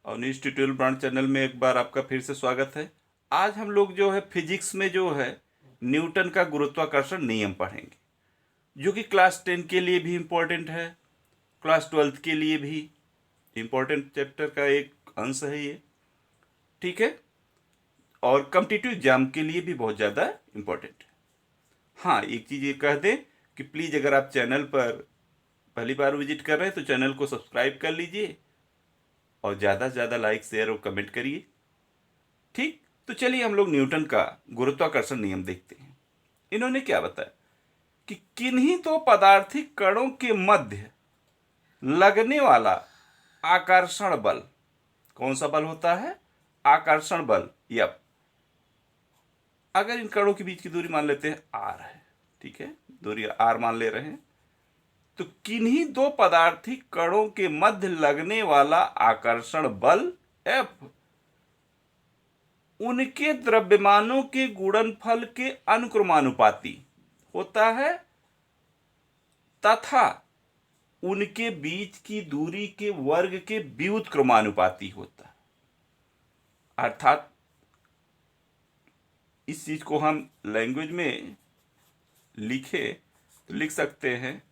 और news tutorial brand channel में एक बार आपका फिर से स्वागत है। आज हम लोग जो है फिजिक्स में जो है न्यूटन का गुरुत्वाकर्षण नियम पढ़ेंगे, जो कि क्लास 10 के लिए भी इम्पोर्टेंट है, क्लास 12 के लिए भी इम्पोर्टेंट चैप्टर का एक अंश है ये। ठीक है, और कॉम्पिटिटिव एग्जाम के लिए भी बहुत ज़्यादा इम्पोर्टेंट है। हाँ, एक चीज़ ये कह दें कि प्लीज़ अगर आप चैनल पर पहली बार विजिट कर रहे हैं तो चैनल को सब्सक्राइब कर लीजिए और ज़्यादा से ज़्यादा लाइक शेयर और कमेंट करिए। ठीक, तो चलिए हम लोग न्यूटन का गुरुत्वाकर्षण नियम देखते हैं। इन्होंने क्या बताया कि किन्हीं तो पदार्थिक कणों के मध्य लगने वाला आकर्षण बल, कौन सा बल होता है? आकर्षण बल। यप, अगर इन कणों के बीच की दूरी मान लेते हैं आर है, ठीक है, दूरी आर मान ले रहे हैं, तो किन्हीं दो पदार्थिक कणों के मध्य लगने वाला आकर्षण बल एफ उनके द्रव्यमानों के गुणनफल के अनुक्रमानुपाती होता है तथा उनके बीच की दूरी के वर्ग के व्युत्क्रमानुपाती होता है। अर्थात इस चीज को हम लैंग्वेज में लिखे तो लिख सकते हैं,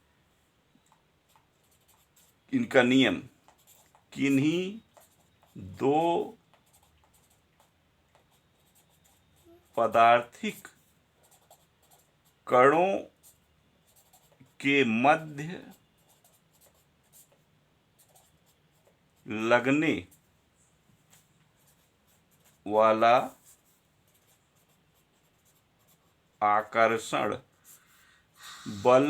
इनका नियम किन्हीं दो पदार्थिक कणों के मध्य लगने वाला आकर्षण बल,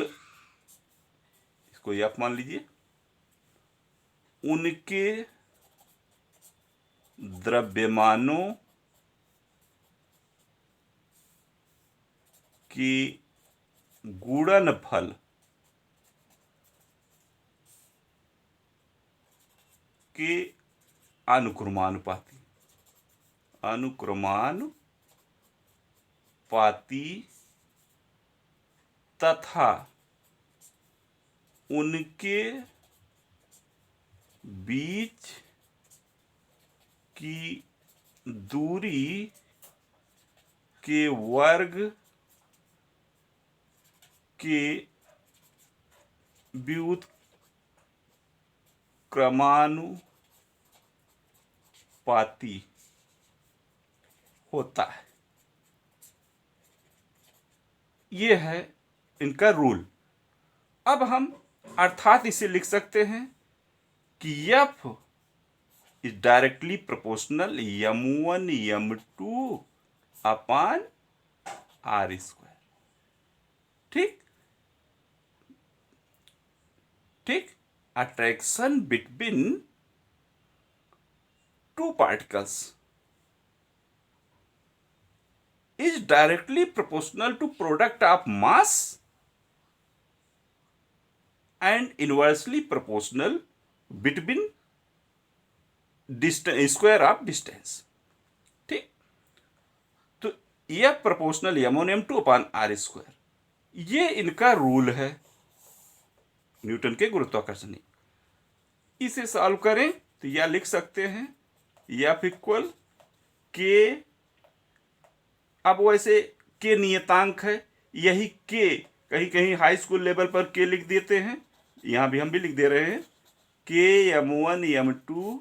इसको एफ मान लीजिए, उनके द्रव्यमानों की गुणनफल के अनुक्रमानुपाती तथा उनके बीच की दूरी के वर्ग के व्युत्क्रमानुपाती होता है। ये है इनका रूल। अब हम अर्थात इसे लिख सकते हैं कि F is directly proportional m1 m2 upon R square. ठीक ठीक, attraction between two particles is directly proportional to product of mass and inversely proportional between distance square of distance। ठीक, तो यह proportional m1 m2 upon R square, ये इनका rule है Newton के गुरुत्वाकर्षण नियम। इसे सॉल्व करें तो यह लिख सकते हैं एफ इक्वल के, अब वैसे के नियतांक है, यही के कहीं कहीं हाई स्कूल लेवल पर के लिख देते हैं, यहाँ भी हम भी लिख दे रहे हैं के m1 m2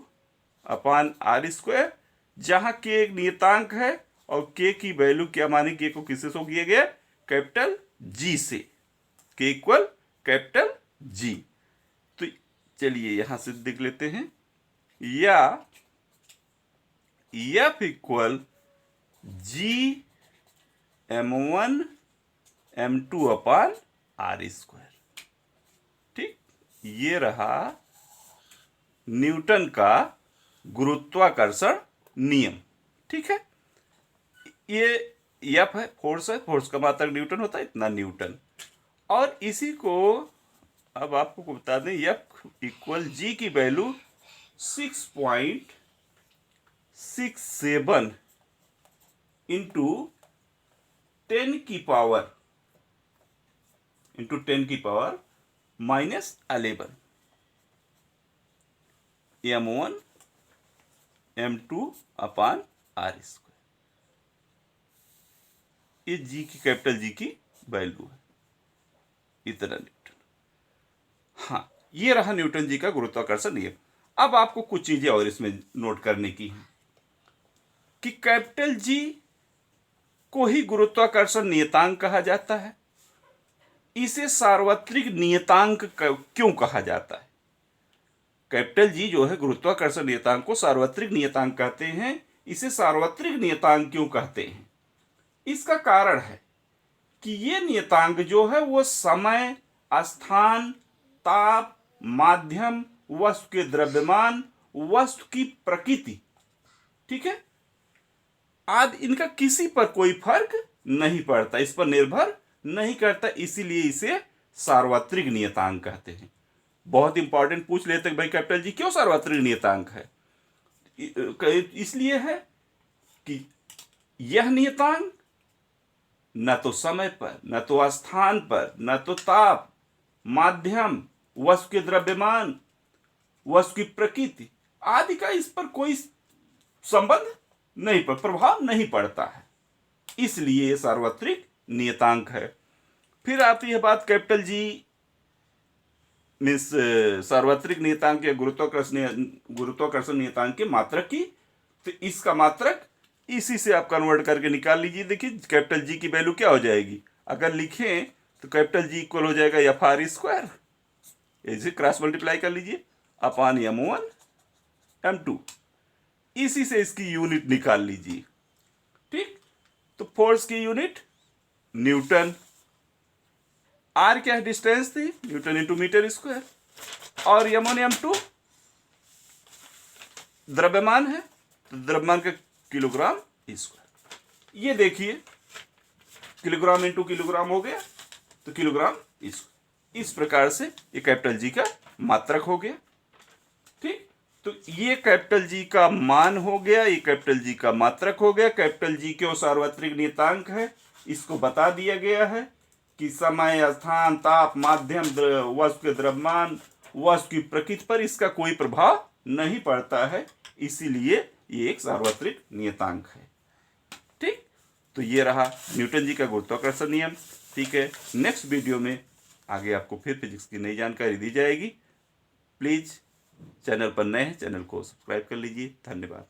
upon R square, जहाँ के एक नियतांक है और के की वैल्यू क्या माने, के को किससे शो किया गया? कैपिटल जी से, के इक्वल कैपिटल जी। तो चलिए यहाँ से देख लेते हैं, या F equal G m1 m2 upon R square. ठीक, ये रहा न्यूटन का गुरुत्वाकर्षण नियम। ठीक है, ये एफ है, फोर्स है, फोर्स का मात्रक न्यूटन होता है, इतना न्यूटन। और इसी को अब आपको बता दें, एफ इक्वल जी की वैल्यू 6.67 इंटू 10 की पावर -11 m1 m2/r²। ये जी की, कैपिटल जी की वैल्यू है, इतना न्यूटन। हाँ, ये रहा न्यूटन जी का गुरुत्वाकर्षण नियम। अब आपको कुछ चीजें और इसमें नोट करने की हैं कि कैपिटल जी को ही गुरुत्वाकर्षण नियतांक कहा जाता है। इसे सार्वत्रिक नियतांक क्यों कहा जाता है? कैपिटल जी जो है गुरुत्वाकर्षण नियतांक को सार्वत्रिक नियतांक कहते हैं। इसे सार्वत्रिक नियतांक क्यों कहते हैं? इसका कारण है कि ये नियतांक जो है वो समय, स्थान, ताप, माध्यम, वस्तु के द्रव्यमान, वस्तु की प्रकृति, ठीक है, आदि इनका किसी पर कोई फर्क नहीं पड़ता, इस पर निर्भर नहीं करता, इसीलिए इसे सार्वत्रिक नियतांक कहते हैं। बहुत इंपॉर्टेंट पूछ लेते हैं भाई कैपिटल जी क्यों सार्वत्रिक नियतांक है? इसलिए है कि यह नियतांक न तो समय पर, न तो स्थान पर, न तो ताप, माध्यम, वस्तु के द्रव्यमान, वस्तु की प्रकृति आदि का इस पर कोई संबंध नहीं, पर प्रभाव नहीं पड़ता है, इसलिए ये सार्वत्रिक नियतांक है। फिर आती है बात कैपिटल जी मीन्स सार्वत्रिक नियतांक या गुरुत्वाकर्षण नियतांक के मात्रक की। तो इसका मात्रक इसी से आप कन्वर्ट करके निकाल लीजिए। देखिए कैपिटल जी की वैल्यू क्या हो जाएगी, अगर लिखें तो कैपिटल जी इक्वल हो जाएगा f(r²), इसे क्रॉस मल्टीप्लाई कर लीजिए अपॉन m1 m2, इसी से इसकी यूनिट निकाल लीजिए। ठीक, तो फोर्स की यूनिट न्यूटन, आर क्या है, डिस्टेंस थी, न्यूटन इंटू मीटर स्क्वायर, और m1 m2 द्रव्यमान है, तो द्रव्यमान का किलोग्राम स्क्वायर। ये देखिए किलोग्राम इंटू किलोग्राम हो गया, तो किलोग्राम स्क्वायर। इस प्रकार से ये कैपिटल जी का मात्रक हो गया। ठीक, तो ये कैपिटल जी का मान हो गया, ये कैपिटल जी का मात्रक हो गया। कैपिटल जी क्यों सार्वत्रिक नियतांक है इसको बता दिया गया है कि समय, स्थान, ताप, माध्यम, वस्तु के द्रव्यमान, वस्तु की प्रकृति पर इसका कोई प्रभाव नहीं पड़ता है, इसीलिए ये एक सार्वत्रिक नियतांक है। ठीक, तो ये रहा न्यूटन जी का गुरुत्वाकर्षण नियम। ठीक है, नेक्स्ट वीडियो में आगे आपको फिर फिजिक्स की नई जानकारी दी जाएगी। प्लीज़ चैनल पर नए हैं, चैनल को सब्सक्राइब कर लीजिए। धन्यवाद।